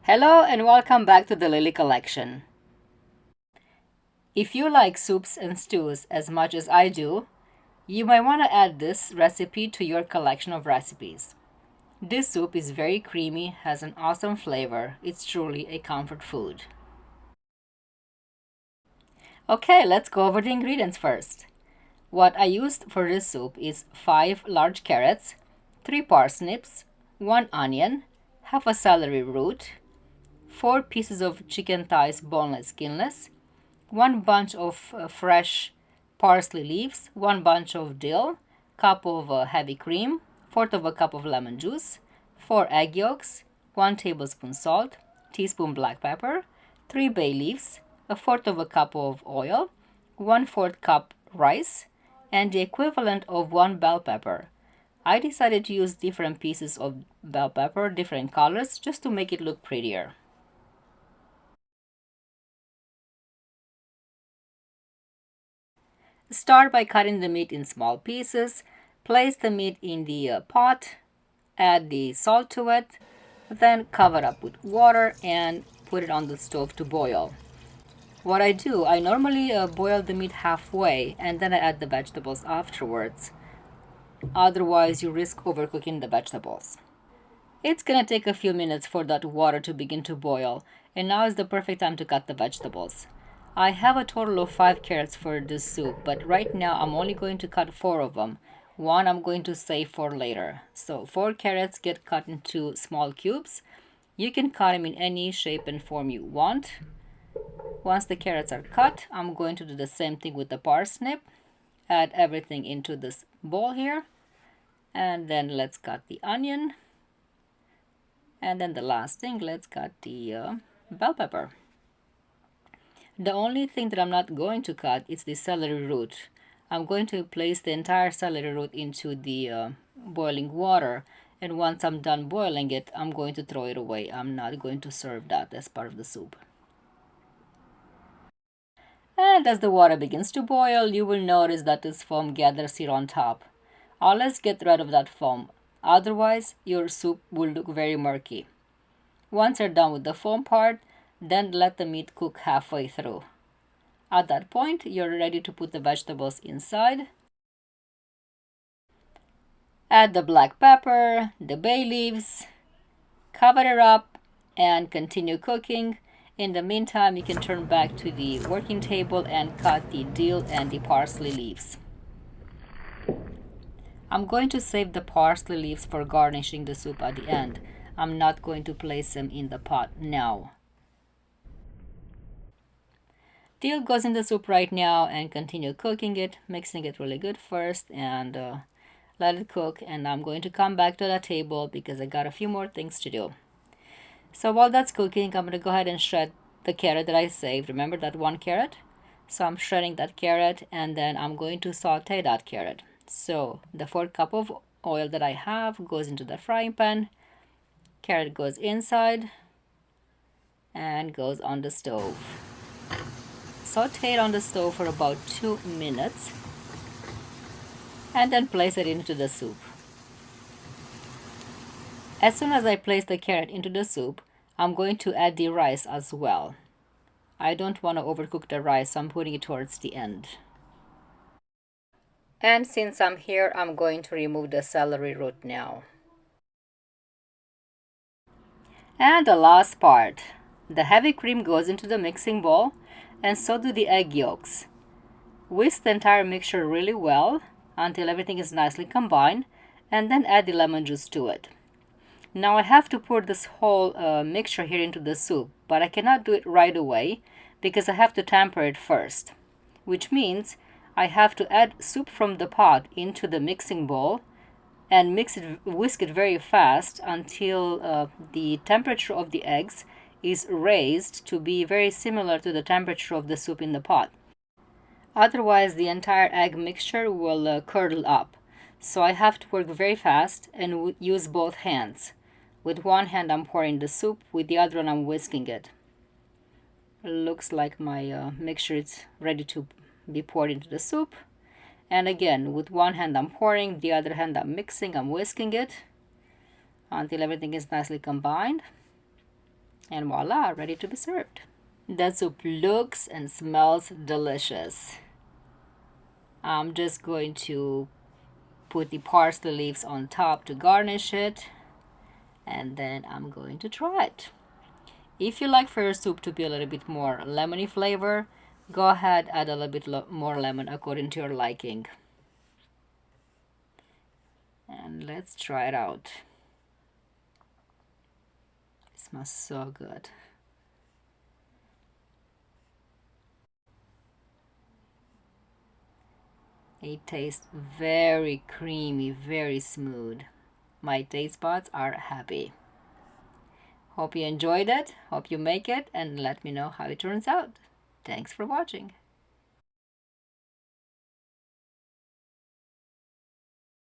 Hello and welcome back to the Lily Collection. If you like soups and stews as much as I do, you might want to add this recipe to your collection of recipes. This soup is very creamy, has an awesome flavor. It's truly a comfort food. Okay, let's go over the ingredients first. What I used for this soup is 5 large carrots, 3 parsnips, 1 onion, half a celery root, 4 pieces of chicken thighs boneless skinless, 1 bunch of fresh parsley leaves, 1 bunch of dill, cup of heavy cream, fourth of a cup of lemon juice, 4 egg yolks, 1 tablespoon salt, teaspoon black pepper, 3 bay leaves, a fourth of a cup of oil, 1/4 cup rice, and the equivalent of 1 bell pepper. I decided to use different pieces of bell pepper, different colors, just to make it look prettier. Start by cutting the meat in small pieces. Place the meat in the pot, add the salt to it, then cover up with water and put it on the stove to boil. What I do, I normally boil the meat halfway and then I add the vegetables afterwards. Otherwise, you risk overcooking the vegetables. It's gonna take a few minutes for that water to begin to boil, and now is the perfect time to cut the vegetables. I have a total of 5 carrots for this soup, but right now I'm only going to cut 4 of them. One I'm going to save for later. So 4 carrots get cut into small cubes. You can cut them in any shape and form you want. Once the carrots are cut, I'm going to do the same thing with the parsnip. Add everything into this bowl here. And then let's cut the onion. And then the last thing, let's cut the bell pepper. The only thing that I'm not going to cut is the celery root. I'm going to place the entire celery root into the boiling water, and once I'm done boiling it, I'm going to throw it away. I'm not going to serve that as part of the soup. And as the water begins to boil, you will notice that this foam gathers here on top. Always get rid of that foam, otherwise your soup will look very murky. Once you're done with the foam part, then let the meat cook halfway through. At that point, you're ready to put the vegetables inside. Add the black pepper, the bay leaves, cover it up, and continue cooking. In the meantime, you can turn back to the working table and cut the dill and the parsley leaves. I'm going to save the parsley leaves for garnishing the soup at the end. I'm not going to place them in the pot now. Dill goes in the soup right now and continue cooking it, mixing it really good first and let it cook. And I'm going to come back to the table because I got a few more things to do. So while that's cooking, I'm going to go ahead and shred the carrot that I saved. Remember that 1 carrot? So I'm shredding that carrot and then I'm going to saute that carrot. So the 4 cup of oil that I have goes into the frying pan. Carrot goes inside and goes on the stove. Saute it on the stove for about 2 minutes and then place it into the soup. As soon as I place the carrot into the soup, I'm going to add the rice as well. I don't want to overcook the rice, so I'm putting it towards the end. And since I'm here, I'm going to remove the celery root now. And the last part. The heavy cream goes into the mixing bowl, and so do the egg yolks. Whisk the entire mixture really well until everything is nicely combined, and then add the lemon juice to it. Now I have to pour this whole mixture here into the soup, but I cannot do it right away because I have to temper it first, which means I have to add soup from the pot into the mixing bowl and whisk it very fast until the temperature of the eggs is raised to be very similar to the temperature of the soup in the pot. Otherwise, the entire egg mixture will curdle up. So I have to work very fast and use both hands. With one hand I'm pouring the soup, with the other one I'm whisking it. Looks like my mixture is ready to be poured into the soup. And again, with one hand I'm pouring, the other hand I'm mixing, I'm whisking it until everything is nicely combined. And voila, ready to be served. The soup looks and smells delicious. I'm just going to put the parsley leaves on top to garnish it, and then I'm going to try it. If you like for your soup to be a little bit more lemony flavor, go ahead, add a little bit more lemon according to your liking. And let's try it out. It smells so good. It tastes very creamy, very smooth. My taste buds are happy. Hope you enjoyed it. Hope you make it and let me know how it turns out. Thanks for watching.